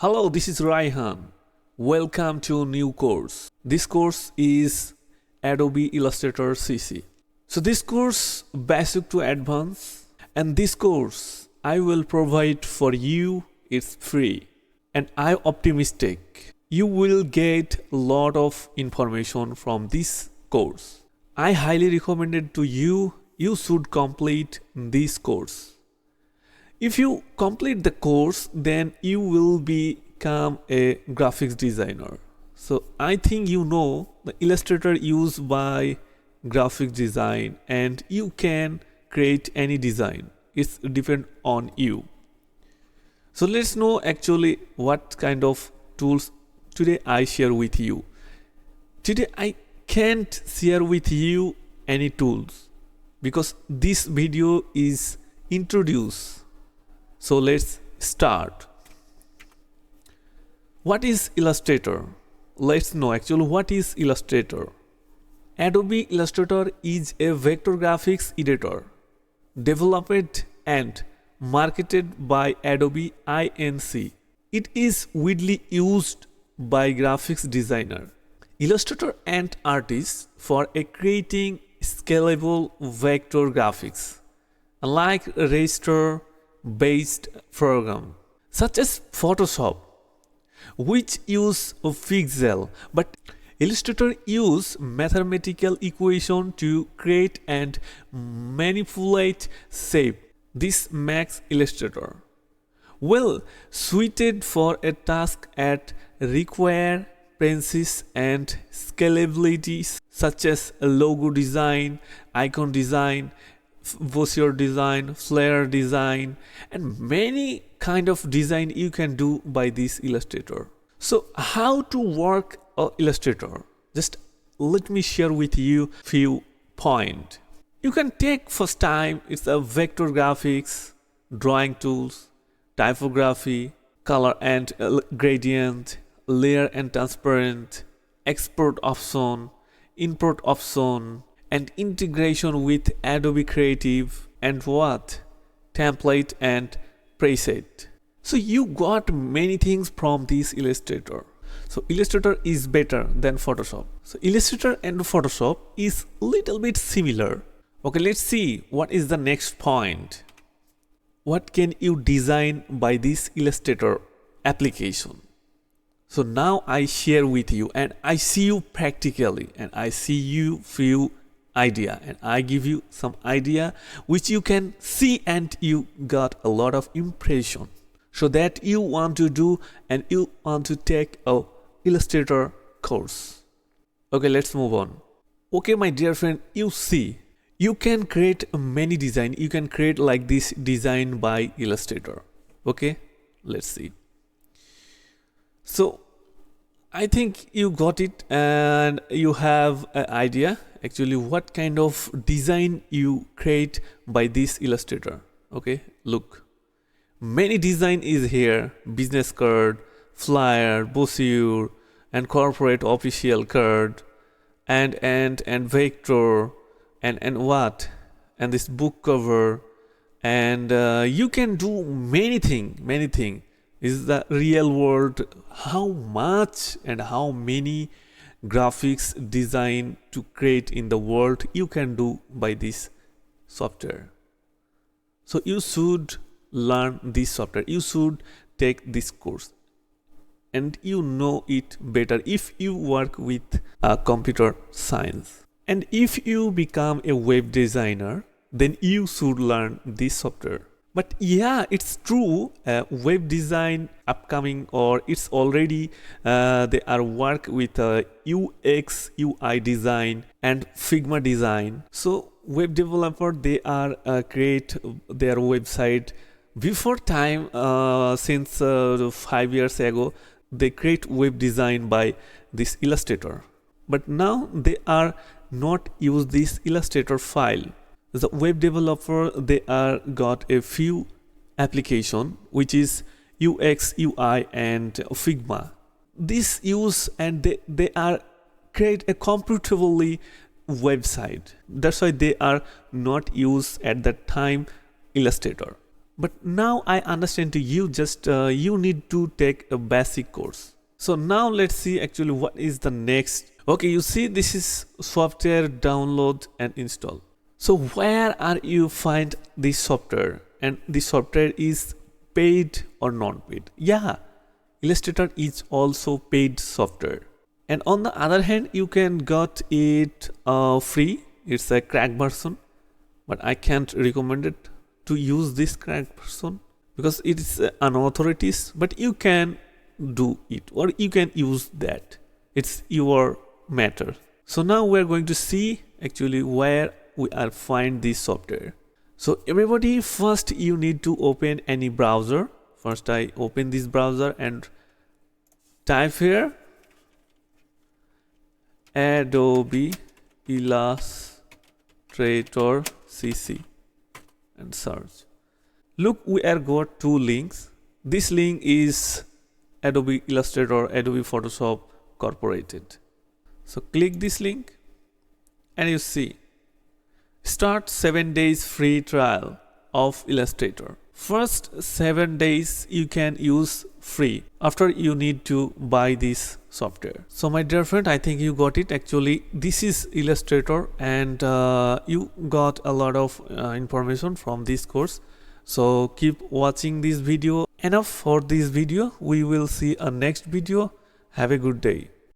Hello, this is Raihan. Welcome to a new course. This course is Adobe Illustrator CC. So this course basic to advanced, and this course I will provide for you. It's free, and I'm optimistic you will get a lot of information from this course. I highly recommend it to you. You should complete this course. If you complete the course, then you will become a graphics designer. So I think you know the Illustrator used by graphics design, and you can create any design. It's depend on you. So let's know actually what kind of tools today I share with you. Today I can't share with you any tools because this video is introduced. So let's start. What is Illustrator? Let's know actually what is Illustrator. Adobe Illustrator is a vector graphics editor developed and marketed by Adobe Inc. It is widely used by graphics designer, illustrator and artists for creating scalable vector graphics, unlike raster based program such as Photoshop, which use a pixel, but Illustrator use mathematical equation to create and manipulate shape. This makes Illustrator well suited for a task that require precision and scalability, such as logo design, icon design, brochure design, flyer design, and many kind of design you can do by this Illustrator. So how to work Illustrator? Just let me share with you few points. You can take first time, it's a vector graphics, drawing tools, typography, color and gradient, layer and transparent, export option, import option, and integration with Adobe Creative and what? Template and preset. So you got many things from this Illustrator. So Illustrator is better than Photoshop. So Illustrator and Photoshop is little bit similar. Okay, let's see what is the next point. What can you design by this Illustrator application? So now I share with you and I see you practically and I see you few idea and I give you some idea which you can see and you got a lot of impression so that you want to do and you want to take a Illustrator course. Okay, let's move on. Okay, my dear friend, you see you can create many design. You can create like this design by Illustrator. Okay, let's see. So I think you got it and you have an idea actually what kind of design you create by this Illustrator. Okay, look, many design is here: business card, flyer, brochure, and corporate official card, and vector, and what, and this book cover, and you can do many thing. Is the real world how much and how many graphics design to create in the world you can do by this software. So you should learn this software, you should take this course, and you know it better if you work with computer science. And if you become a web designer, then you should learn this software. But yeah, it's true, web design upcoming, or it's already they are work with UX UI design and Figma design. So web developer, they are create their website before time, since 5 years ago they create web design by this Illustrator, but now they are not use this Illustrator file. The web developer, they are got a few application which is UX UI and Figma. This use and they are create a computably website. That's why they are not used at that time Illustrator. But now I understand to you, just you need to take a basic course. So now let's see actually what is the next. Okay, you see this is software download and install. So where are you find this software, and this software is paid or non-paid? Yeah, Illustrator is also paid software. And on the other hand, you can got it free. It's a crack version, but I can't recommend it to use this crack version because it is unauthorized. But you can do it, or you can use that. It's your matter. So now we're going to see actually where we are find this software. So everybody, first you need to open any browser. First I open this browser and type here Adobe Illustrator CC and search. Look, we are got two links. This link is Adobe Illustrator, Adobe Photoshop Corporated. So click this link and you see start 7 days free trial of Illustrator. First 7 days you can use free. After you need to buy this software. So my dear friend, I think you got it. Actually, this is Illustrator, and you got a lot of information from this course. So keep watching this video. Enough for this video. We will see a next video. Have a good day.